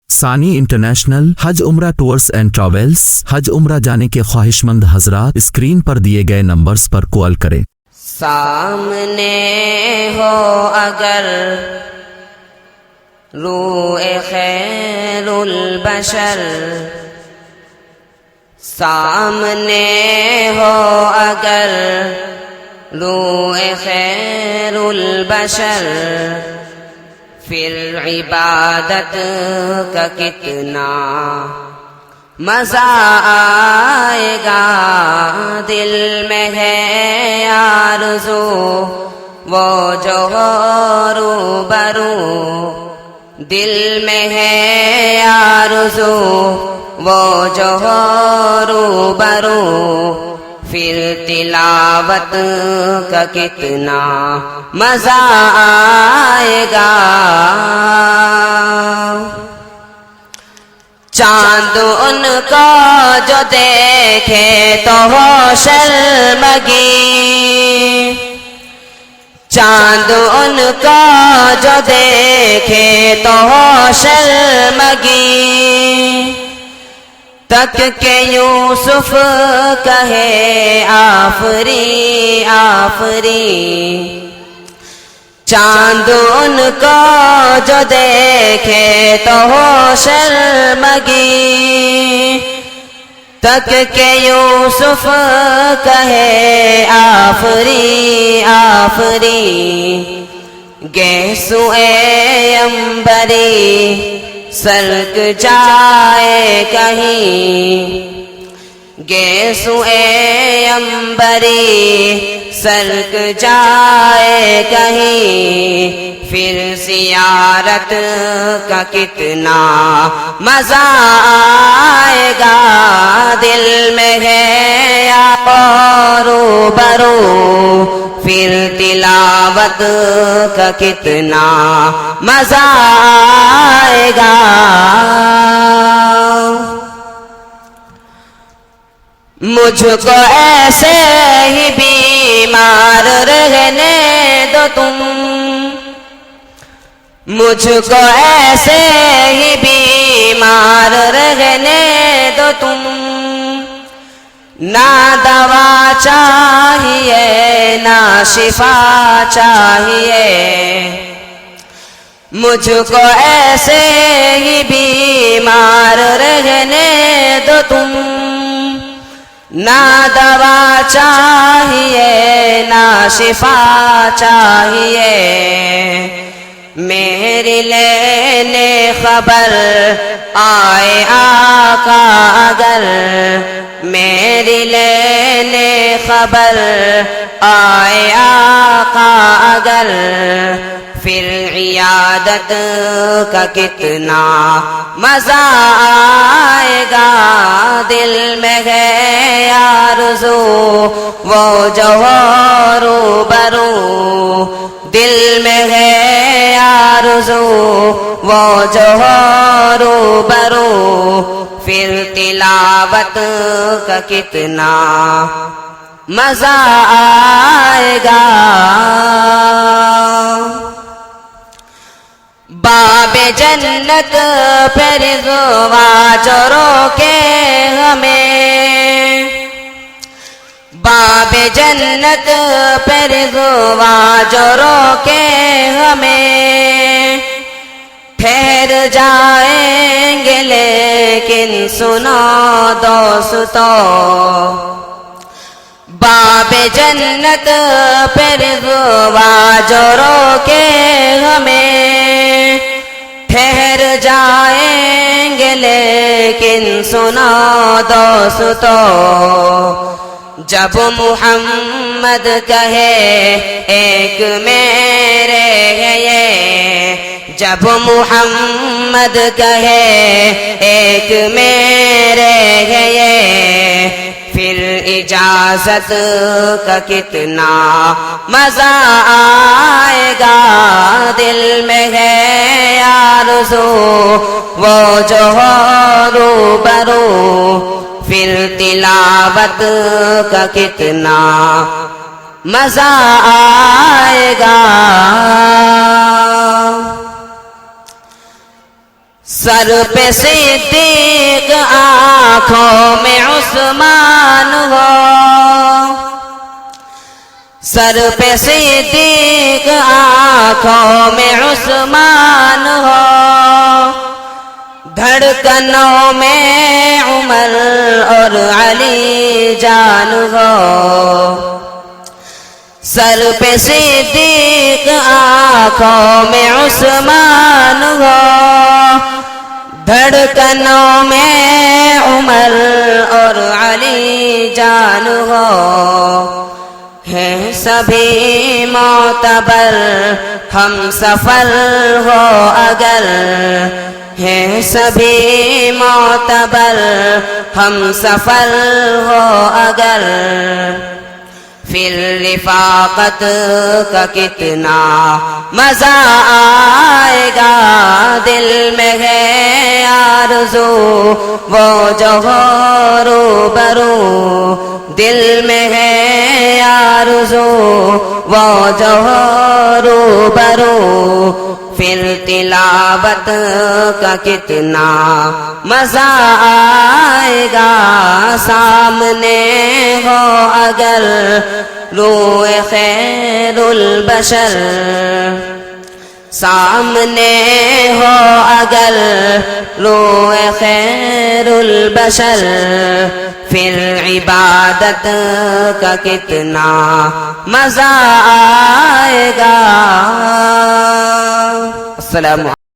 ثانی انٹرنیشنل حج عمرہ tours and travels. حج عمرہ جانے کے خواہش مند حضرات اسکرین پر دیے گئے نمبرز پر کال کریں۔ سامنے ہو اگر روح خیر البشر، سامنے ہو اگر روح خیر البشر، پھر عبادت کا کتنا مزہ آئے گا۔ دل میں ہے آرزو وہ جو ہو روبرو، دل میں ہے آرزو وہ جو ہو روبرو، پھر تلاوت کا کتنا مزہ آئے گا۔ چاند ان کو جو دیکھے تو ہو شرمگی، چاند ان کو جو دیکھے تو ہو شرمگی، تک کہ یوسف کہے آفری آفری۔ چاند ان کو جو دیکھے تو ہو شرمگی، تک کہ یوسف کہے آفری آفری۔ گیسوئے امبری سرک جائے کہیں، گیسوئے امبری سرک جائے کہیں، پھر زیارت کا کتنا مزہ آئے گا۔ دل میں ہے روبرو، پھر تلاوت کا کتنا مزہ آئے گا۔ مجھ کو ایسے ہی بیمار رہنے دو تم، مجھ کو ایسے ہی بیمار رہنے دو تم، نہ دوا چاہیے نہ شفا چاہیے، مجھ کو ایسے ہی بیمار رہنے دو تم، نہ دوا چاہیے نہ شفا چاہیے۔ میری لینے خبر آئے آقا اگر، میری لینے خبر آئے آقا اگر، پھر عیادت کا کتنا مزہ آئے گا۔ دل میں ہے آرزو وہ جو ہو روبرو، دل میں ہے آرزو وہ جو ہو روبرو، پھر تلاوت کا کتنا مزہ آئے گا۔ باب جنت پہ رضوا جو روکے ہمیں، باب جنت پہ رضوا جو روکے ہمیں، ٹھہر جائیں گے لیکن سنو دوستو، باب جنت پہ رضوا جو روکے ہمیں، ٹھہر جائیں گے لیکن سنو دوستو، جب محمد کہے ایک میرے ہے یہ، جب محمد کہے ایک میرے ہے یہ، پھر اجازت کا کتنا مزہ آئے گا۔ دل میں ہے آرزو وہ جو ہو روبرو، پھر تلاوت کا کتنا مزہ آئے گا۔ سر پہ صدیق آنکھوں میں عثمان ہو، سر پہ صدیق آنکھوں میں عثمان ہو، دھڑکنوں میں عمر اور علی جان ہو، سر پہ صدیق آنکھوں میں عثمان ہو، دھڑکنوں میں عمر اور علی جان ہو، ہیں سبھی معتبر ہم سفر ہو اگر، ہیں سبھی معتبر ہم سفر ہو اگر، پھر رفاقت کا کتنا مزہ آئے گا، دل میں ہے آرزو وہ جو ہو روبرو، دل میں ہے آرزو وہ جو ہو روبرو، پھر تلاوت کا کتنا مزہ آئے گا، سامنے ہو اگر روح خیر البشر، سامنے ہو اگر روح خیر البشر، پھر عبادت کا کتنا مزہ آئے گا۔ السلام علیکم۔